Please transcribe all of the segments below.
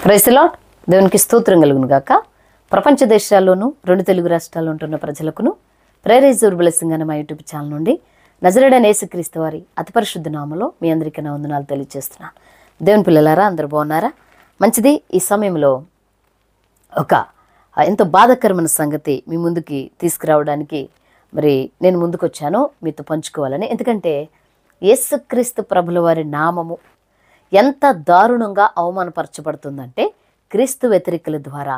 Praise the lord. దేవునికి స్తోత్రం కలుగును గాక. ప్రపంచ దేశాల్లోనూ 2 తెలుగు రాష్ట్రాల్లో ఉంటున్న ప్రజలకును ప్రేరేజర్ బ్లెస్సింగ్ అనే మా యూట్యూబ్ ఛానల్ నుండి నజరేయుడైన యేసుక్రీస్తు వారి అతి పరిశుద్ధ నామములో మీ అందరికీ నా వందనాలు తెలియజేస్తున్నాను. దేవుని పిల్లలారా, అందరూ బాగున్నారా? మంచిది. ఈ సమయంలో ఒక ఎంతో బాధాకరమైన సంగతి మీ ముందుకి తీసుకురావడానికి నేను ముందుకు వచ్చాను మీతో పంచుకోవాలని. ఎందుకంటే యేసుక్రీస్తు ప్రభుల వారి నామము ఎంత దారుణంగా అవమానపరచబడుతుందంటే క్రీస్తు వ్యతిరేకుల ద్వారా,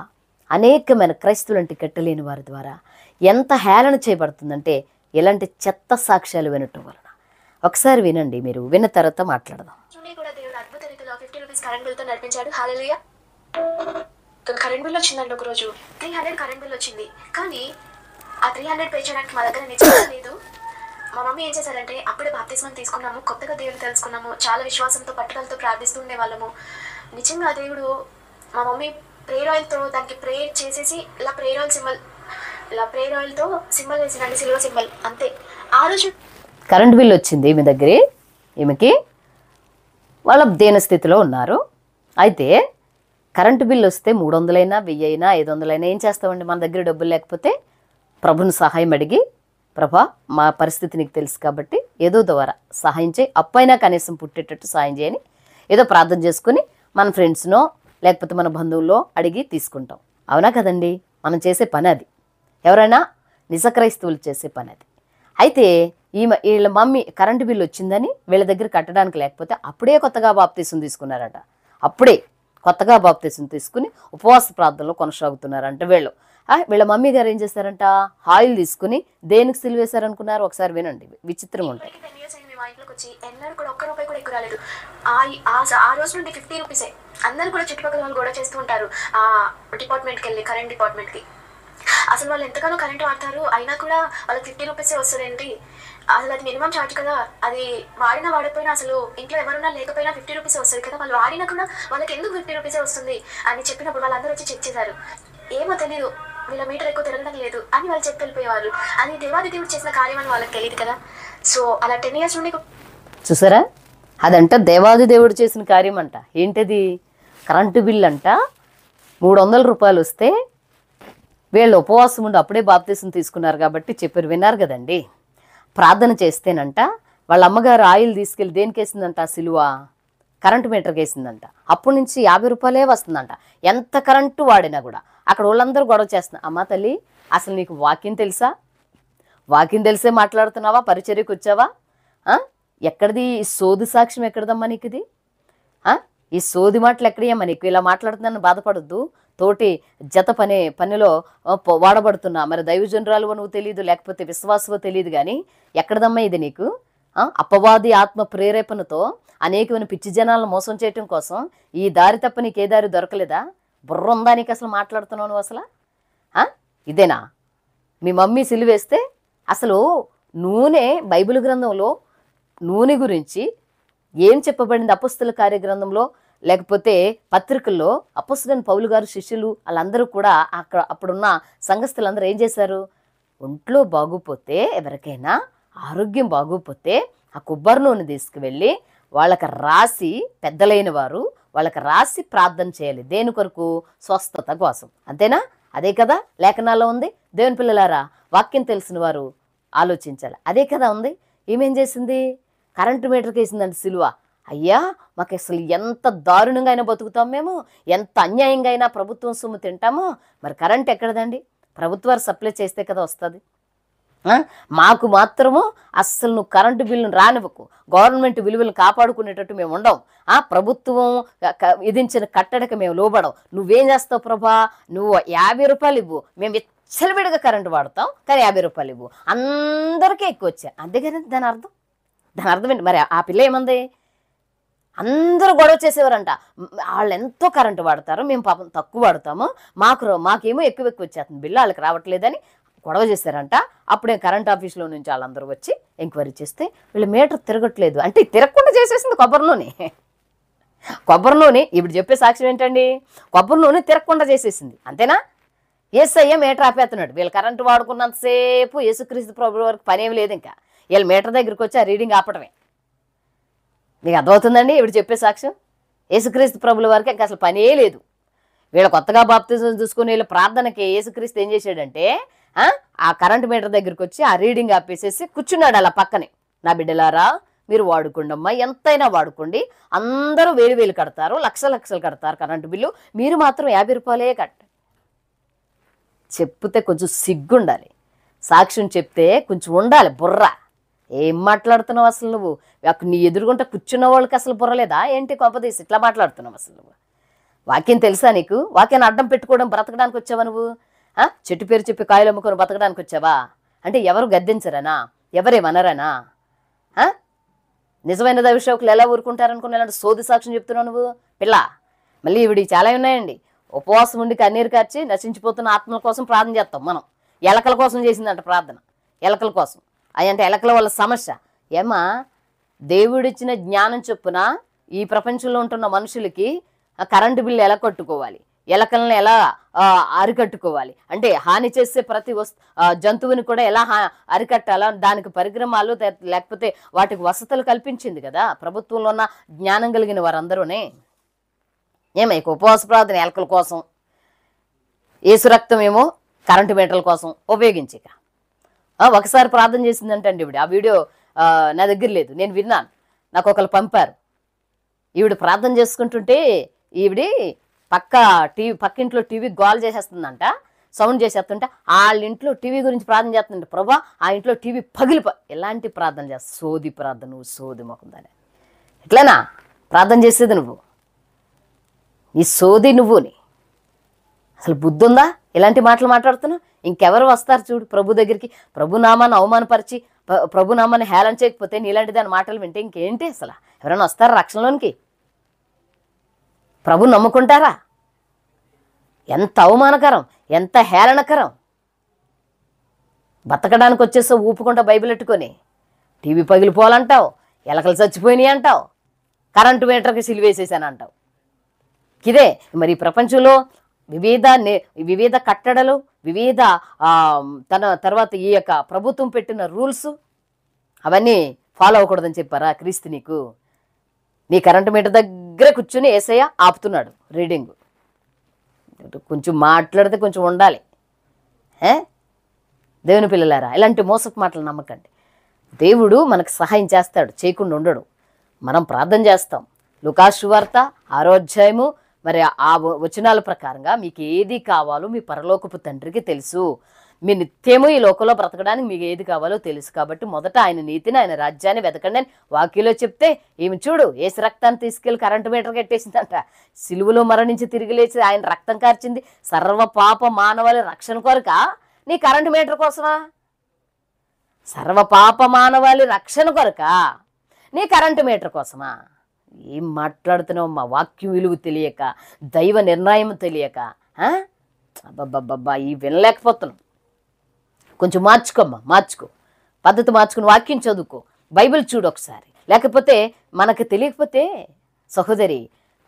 అనేకమైన క్రైస్తవులంటి కట్టలేని వారి ద్వారా ఎంత హేళన చేయబడుతుందంటే ఎలాంటి చెత్త సాక్ష్యాలు వినటం వలన. ఒకసారి వినండి, మీరు విన్న తర్వాత మాట్లాడదాం. కరెంట్ బిల్తో నడిపించాడు. హల్లెలూయా. కరెంట్ బిల్ వచ్చిందండి. ఒక రోజు 300 కరెంట్ బిల్ వచ్చింది. కానీ ఆ 300 పే చేయడానికి మా దగ్గర నిజంగా లేదు. మా మమ్మీ ఏం చేశారంటే, అప్పుడే బాప్తిస్మం తీసుకున్నాము, కొత్తగా దేవుని తెలుసుకున్నాము, చాలా విశ్వాసంతో పట్టుదలతో ప్రార్థిస్తూ ఉండేవాళ్ళము. నిజంగా దేవుడు మా మమ్మీ ప్రేయర్ ఆయిల్తో దానికి ప్రేయర్ చేసేసి ఇలా ప్రేయర్ ఆయిల్తో సింబల్ వేసిందండి, సిల్వర్ సింబల్. అంతే. ఆ రోజు కరెంట్ బిల్ వచ్చింది మీ దగ్గరే. ఈమెకి వాళ్ళ దేన స్థితిలో ఉన్నారు. అయితే కరెంటు బిల్లు వస్తే 300 అయినా 1000 అయినా 500 అయినా ఏం చేస్తామండి? మన దగ్గర డబ్బులు లేకపోతే ప్రభుని సహాయం అడిగి, ప్రభా మా పరిస్థితి నీకు తెలుసు కాబట్టి ఏదో ద్వారా సహాయం చేయి, అప్పైనా కనీసం పుట్టేటట్టు సహాయం చేయని ఏదో ప్రార్థన చేసుకుని మన ఫ్రెండ్స్నో లేకపోతే మన బంధువుల్లో అడిగి తీసుకుంటాం. అవునా కదండి? మనం చేసే పని అది. ఎవరైనా నిజ క్రైస్తవులు చేసే పని అది. అయితే వీళ్ళ మమ్మీ కరెంటు బిల్లు వచ్చిందని వీళ్ళ దగ్గర కట్టడానికి లేకపోతే అప్పుడే కొత్తగా బాప్తీసం తీసుకున్నారట. అప్పుడే కొత్తగా బాప్తీసం తీసుకుని ఉపవాస ప్రార్థనలో కొనసాగుతున్నారంట వీళ్ళు. వీళ్ళ మమ్మీ గారు ఏం చేశారంట? ఆయిల్ తీసుకుని దేనికి సిలువేశారనుకున్నారు? ఒకసారి వినండి, విచిత్రంగా ఉంటాయి. 10 years అయింది మా ఇంట్లోకి వచ్చి. ఎన్నడూ కూడా ఒక్క రూపాయి కూడా ఎక్కువ రాలేదు. ఆ రోజు నుండి 50 రూపీసే. అందరూ కూడా చుట్టుపక్కల వాళ్ళు గొడవ చేస్తూ ఉంటారు ఆ డిపార్ట్మెంట్కి వెళ్ళి, కరెంట్ డిపార్ట్మెంట్కి. అసలు వాళ్ళు ఎంతగానో కరెంట్ వాడతారు, అయినా కూడా వాళ్ళకి 50 రూపీసే వస్తుందేంటి? అసలు అది మినిమం ఛార్జ్ కదా. అది వాడినా వాడకపోయినా, అసలు ఇంట్లో ఎవరున్నా లేకపోయినా 50 రూపీసే వస్తుంది కదా. వాళ్ళు వాడినా కూడా వాళ్ళకి ఎందుకు 50 రూపీసే వస్తుంది అని చెప్పినప్పుడు వాళ్ళందరూ వచ్చి చెక్ చేశారు. ఏమో తెలియదు, వీళ్ళ మీటర్ ఎక్కువ తిరగడం లేదు అని వాళ్ళు చెప్పి వెళ్ళిపోయేవారు. అది దేవాది దేవుడు చేసిన కార్యం అని వాళ్ళకి తెలియదు కదా. సో అలా 10 years నుండి చూసారా? అదంట దేవాది దేవుడు చేసిన కార్యం అంట. ఏంటది? కరెంటు బిల్ అంట 300 రూపాయలు వస్తే వీళ్ళు ఉపవాసం ఉండి అప్పుడే బాప్తీసం తీసుకున్నారు కాబట్టి చెప్పారు, విన్నారు కదండి. ప్రార్థన చేస్తేనంట వాళ్ళ అమ్మగారు ఆయిల్ తీసుకెళ్ళి దేనికి వేసిందంట? సిలువ కరెంటు మీటర్కి వేసిందంట. అప్పటి నుంచి 50 రూపాయలే వస్తుందంట. ఎంత కరెంటు వాడినా కూడా. అక్కడ వాళ్ళందరూ గొడవ చేస్తున్నారు. అమ్మ తల్లి, అసలు నీకు వాక్యం తెలుసా? వాక్యం తెలిసే మాట్లాడుతున్నావా? పరిచర్యకు వచ్చావా? ఎక్కడిది ఈ సోది సాక్ష్యం? ఎక్కడదమ్మా నీకు ఇది? ఈ సోది మాటలు ఎక్కడయ్యమ్మా నీకు? ఇలా మాట్లాడుతున్నాను బాధపడొద్దు. తోటి జత పనిలో వాడబడుతున్నా మరి దైవజనురాలు నువ్వు తెలియదు, లేకపోతే విశ్వాసమో తెలియదు, కానీ ఎక్కడదమ్మా ఇది నీకు? అపవాది ఆత్మ ప్రేరేపణతో అనేకమైన పిచ్చి జనాలను మోసం చేయటం కోసం ఈ దారి తప్ప నీకు ఏ దారి దొరకలేదా? బుర్ర ఉందా నీకు? అసలు మాట్లాడుతున్నావు నువ్వు అసలు? ఇదేనా మీ మమ్మీ సిలువేస్తే? అసలు నూనె బైబిల్ గ్రంథంలో నూనె గురించి ఏం చెప్పబడింది? అపొస్తలుల కార్యగ్రంథంలో లేకపోతే పత్రికల్లో అపొస్తలుడైన పౌలు గారు శిష్యులు వాళ్ళందరూ కూడా అప్పుడున్న సంఘస్థులందరూ ఏం చేశారు? ఒంట్లో బాగోపోతే, ఎవరికైనా ఆరోగ్యం బాగోపోతే ఆ కొబ్బరి నూనె తీసుకువెళ్ళి వాళ్ళకి రాసి, పెద్దలైన వారు వాళ్ళకి రాసి ప్రార్థన చేయాలి. దేని కొరకు? స్వస్థత కోసం. అంతేనా? అదే కదా లేఖనాల్లో ఉంది. దేవుని పిల్లలారా, వాక్యం తెలిసిన వారు ఆలోచించాలి. అదే కదా ఉంది. ఏమేం చేసింది? కరెంటు మీటర్కి వేసిందంటే సిలువ. అయ్యా, మాకు అసలు ఎంత దారుణంగా అయినా బతుకుతాం మేము, ఎంత అన్యాయంగా అయినా ప్రభుత్వం సొమ్ము తింటాము. మరి కరెంట్ ఎక్కడదండి? ప్రభుత్వాలు సప్లై చేస్తే కదా వస్తుంది. మాకు మాత్రము అస్సలు నువ్వు కరెంటు బిల్లును రానివ్వకు. గవర్నమెంట్ విలువలను కాపాడుకునేటట్టు మేము ఉండం. ప్రభుత్వం విధించిన కట్టడికి మేము లోబడం. నువ్వేం చేస్తావు ప్రభా? నువ్వు 50 రూపాయలు ఇవ్వు, మేము విచ్చలవిడిగా కరెంటు వాడతాం, కానీ 50 రూపాయలు ఇవ్వు. అందరికీ ఎక్కువ వచ్చాయి. అంతేగాని దాని అర్థం ఏంటి? మరి ఆ పిల్ల ఏమంది? అందరూ గొడవ చేసేవారంట. వాళ్ళు ఎంతో కరెంటు వాడతారు, మేము పాపం తక్కువ వాడతాము, మాకేమో ఎక్కువ వచ్చేస్తుంది బిల్లు, వాళ్ళకి రావట్లేదని గొడవ చేశారంట. అప్పుడే కరెంట్ ఆఫీస్లో నుంచి వాళ్ళందరూ వచ్చి ఎంక్వైరీ చేస్తే వీళ్ళు మీటర్ తిరగట్లేదు అంటే తిరగకుండా చేసేసింది కొబ్బరి నూనె. ఇప్పుడు చెప్పే సాక్ష్యం ఏంటండి? కొబ్బరి నూనె తిరగకుండా చేసేసింది. అంతేనా? యేసయ్య మీటర్ ఆపేస్తున్నాడు. వీళ్ళు కరెంటు వాడుకున్నంతసేపు యేసుక్రీస్తు ప్రభువు వరకు పనేమి లేదు. ఇంకా వీళ్ళు మీటర్ దగ్గరికి వచ్చి ఆ రీడింగ్ ఆపటమే. మీకు అర్థమవుతుందండి ఇప్పుడు చెప్పే సాక్ష్యం? యేసుక్రీస్తు ప్రభుల వారికి ఇంకా అసలు పనే లేదు. వీళ్ళు కొత్తగా బాప్తిజం తీసుకుని వీళ్ళ ప్రార్థనకి యేసుక్రీస్తు ఏం చేశాడంటే ఆ కరెంట్ మీటర్ దగ్గరికి వచ్చి ఆ రీడింగ్ ఆపేసేసి కూర్చున్నాడు అలా పక్కనే. నా బిడ్డలారా మీరు వాడుకోండమ్మా, ఎంతైనా వాడుకోండి, అందరూ వేలు కడతారు, లక్షలు కడతారు కరెంటు బిల్లు, మీరు మాత్రం 50 రూపాయలే కట్టండి. చెప్తే కొంచెం సిగ్గుండాలి, సాక్ష్యం చెప్తే కొంచెం ఉండాలి బుర్ర. ఏం మాట్లాడుతున్నావు అసలు నువ్వు? నీ ఎదురుగుంట కూర్చున్న వాళ్ళకి అసలు బుర్రలేదా ఏంటి? కొంపదీసి ఇట్లా మాట్లాడుతున్నావు అసలు నువ్వు? వాక్యం తెలుసా నీకు? వాక్యాన్ని అడ్డం పెట్టుకోవడం బ్రతకడానికి వచ్చావా నువ్వు? చెట్టు పేరు చెప్పి కాయలు అమ్ముకొని బతకడానికి వచ్చావా? అంటే ఎవరు గద్దించరనా? ఎవరేమనరనా? నిజమైన దైవసేవకులు ఎలా ఊరుకుంటారనుకున్నా ఇలాంటి సోది సాక్ష్యం చెప్తున్నావు నువ్వు పిల్ల. మళ్ళీ ఇవిడి చాలా ఉన్నాయండి. ఉపవాసం ఉండి కన్నీరు కార్చి నశించిపోతున్న ఆత్మల కోసం ప్రార్థన చేస్తాం మనం. ఎలకల కోసం చేసిందంట ప్రార్థన, ఎలకల కోసం. అవి అంటే ఎలకల వల్ల సమస్య ఏమా? దేవుడిచ్చిన జ్ఞానం చొప్పున ఈ ప్రపంచంలో ఉంటున్న మనుషులకి కరెంటు బిల్లు ఎలా కట్టుకోవాలి, ఎలకలను ఎలా అరికట్టుకోవాలి, అంటే హాని చేసే ప్రతి జంతువుని కూడా ఎలా అరికట్టాలా, దానికి పరిక్రమాలు లేకపోతే వాటికి వసతులు కల్పించింది కదా ప్రభుత్వంలో ఉన్న జ్ఞానం కలిగిన వారందరూనే. ఏమై ఉపవాస ప్రార్థన ఎలకల కోసం, ఏసు రక్తం ఏమో కరెంటు మీటర్ల కోసం ఉపయోగించక. ఒకసారి ప్రార్థన చేసిందంటండి ఈవిడ. ఆ వీడియో నా దగ్గర లేదు, నేను విన్నాను, నాకు ఒకరు పంపారు. ఈవిడ ప్రార్థన చేసుకుంటుంటే ఈవిడి పక్కింట్లో టీవీ గోల్ చేసేస్తుందంట, సౌండ్ చేసేస్తుంటే వాళ్ళ ఇంట్లో టీవీ గురించి ప్రార్థన చేస్తుందంట. ప్రభా ఆ ఇంట్లో టీవీ ఎలాంటి ప్రార్థన చేస్తా? సోది ప్రార్థన, నువ్వు సోది మొకుందని ఎట్లనా ప్రార్థన చేసేది నువ్వు? నీ సోది నువ్వుని. అసలు బుద్ధి ఉందా? ఇలాంటి మాటలు మాట్లాడుతున్నావు? ఇంకెవరు వస్తారు చూడు ప్రభు దగ్గరికి? ప్రభు నామాన్ని అవమానపరిచి ప్రభు నామాన్ని హేళన చేయకపోతే నీలాంటి దాని మాటలు వింటే ఇంకేంటి? అసలు ఎవరైనా వస్తారా రక్షణలోనికి? ప్రభు నమ్ముకుంటారా? ఎంత అవమానకరం, ఎంత హేళనకరం. బతకడానికి వచ్చేసో ఊపుకుంటా బైబిల్ పెట్టుకొని టీవీ పగిలిపోవాలంటావు, ఎలకలు చచ్చిపోయినాయి అంటావు, కరెంటు మీటర్కి సిలివేసేసాను అంటావు. ఇదే మరి ప్రపంచంలో వివిధ కట్టడలు, వివిధ తర్వాత ఈ యొక్క ప్రభుత్వం పెట్టిన రూల్స్ అవన్నీ ఫాలో అవ్వకూడదని చెప్పారా క్రీస్తు నీకు? నీ కరెంటు మీటర్ దగ్గర కూర్చుని యేసయ్య ఆపుతున్నాడు రీడింగ్. కొంచెం మాట్లాడితే కొంచెం ఉండాలి. దేవుని పిల్లలారా, ఇలాంటి మోసపు మాటలు నమ్మకండి. దేవుడు మనకు సహాయం చేస్తాడు, చేయకుండా ఉండడు. మనం ప్రార్థన చేస్తాం. లూకాసు సువార్త 6వ అధ్యాయము మరి ఆ వచనాల ప్రకారంగా మీకు ఏది కావాలో మీ పరలోకపు తండ్రికి తెలుసు. మీ నిత్యము ఈ లోకంలో బ్రతకడానికి మీకు ఏది కావాలో తెలుసు. కాబట్టి మొదట ఆయన నీతిని, ఆయన రాజ్యాన్ని వెతకండి అని వాక్యంలో చెప్తే, ఏమి చూడు యేసు రక్తాన్ని తీసుకెళ్లి కరెంటు మీటర్ కట్టేసిందంట. సిలువలో మరణించి తిరిగి లేచి ఆయన రక్తం కార్చింది సర్వ పాప మానవాళి రక్షణ కొరక, నీ కరెంటు మీటర్ కోసమా? సర్వ పాప మానవాళి రక్షణ కొరక నీ కరెంటు మీటర్ కోసమా? ఏం మాట్లాడుతున్నావు? మా వాక్యం విలువ తెలియక, దైవ నిర్ణయం తెలియక అబ్బబ్బబ్బబ్బా ఈ వినలేకపోతున్నాం. కొంచెం మార్చుకో, పద్ధతి మార్చుకుని వాక్యం చదువుకో, బైబిల్ చూడు ఒకసారి. లేకపోతే మనకు తెలియకపోతే సహోదరి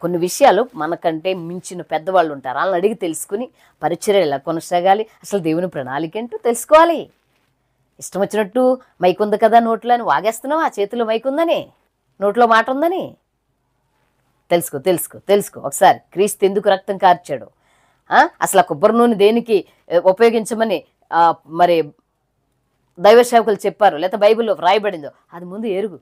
కొన్ని విషయాలు మనకంటే మించిన పెద్దవాళ్ళు ఉంటారు, వాళ్ళని అడిగి తెలుసుకుని పరిచర్య ఎలా కొనసాగాలి, అసలు దేవుని ప్రణాళిక ఏంటో తెలుసుకోవాలి. ఇష్టం వచ్చినట్టు మైకుంది కదా నోట్లో అని వాగేస్తున్నావు. ఆ చేతిలో మైకుందని, నోట్లో మాట ఉందని తెలుసుకో ఒకసారి. క్రీస్తు ఎందుకు రక్తం కార్చాడు, అసలు ఆ కొబ్బరి నూనె దేనికి ఉపయోగించమని మరి దైవ సేవకులు చెప్పారు, లేకపోతే బైబిల్లో వ్రాయబడిందో అది ముందు ఎరుగు,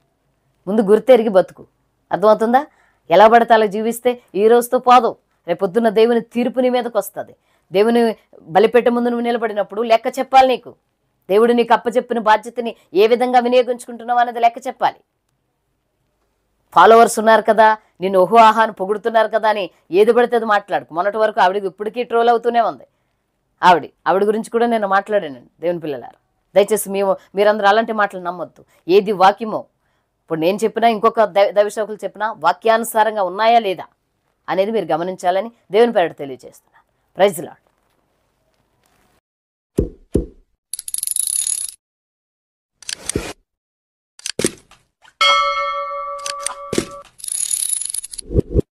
ముందు గుర్తెరిగి బతుకు. అర్థమవుతుందా? ఎలా పడితే అలా జీవిస్తే ఈ రోజుతో పోదు, రేపొద్దున్న దేవుని తీర్పు నీ మీదకి వస్తుంది. దేవుని బలిపెట్టే ముందు నువ్వు నిలబడినప్పుడు లెక్క చెప్పాలి. నీకు దేవుడు నీకు అప్పచెప్పిన బాధ్యతని ఏ విధంగా వినియోగించుకుంటున్నావు అనేది లెక్క చెప్పాలి. ఫాలోవర్స్ ఉన్నారు కదా, నిన్ను ఓహో ఆహాను పొగుడుతున్నారు కదా అని ఏది పడితే అది మాట్లాడుకు. మొన్నటి వరకు ఆవిడకి ఇప్పటికీ ట్రోల్ అవుతూనే ఉంది. ఆవిడ గురించి కూడా నేను మాట్లాడానండి. దేవుని పిల్లలారు, దయచేసి మీరందరూ అలాంటి మాటలు నమ్మొద్దు. ఏది వాక్యమో, ఇప్పుడు నేను చెప్పినా ఇంకొక దైవసేవకులు చెప్పినా వాక్యానుసారంగా ఉన్నాయా లేదా అనేది మీరు గమనించాలని దేవుని పేరిట తెలియజేస్తున్నాను. Praise the lord.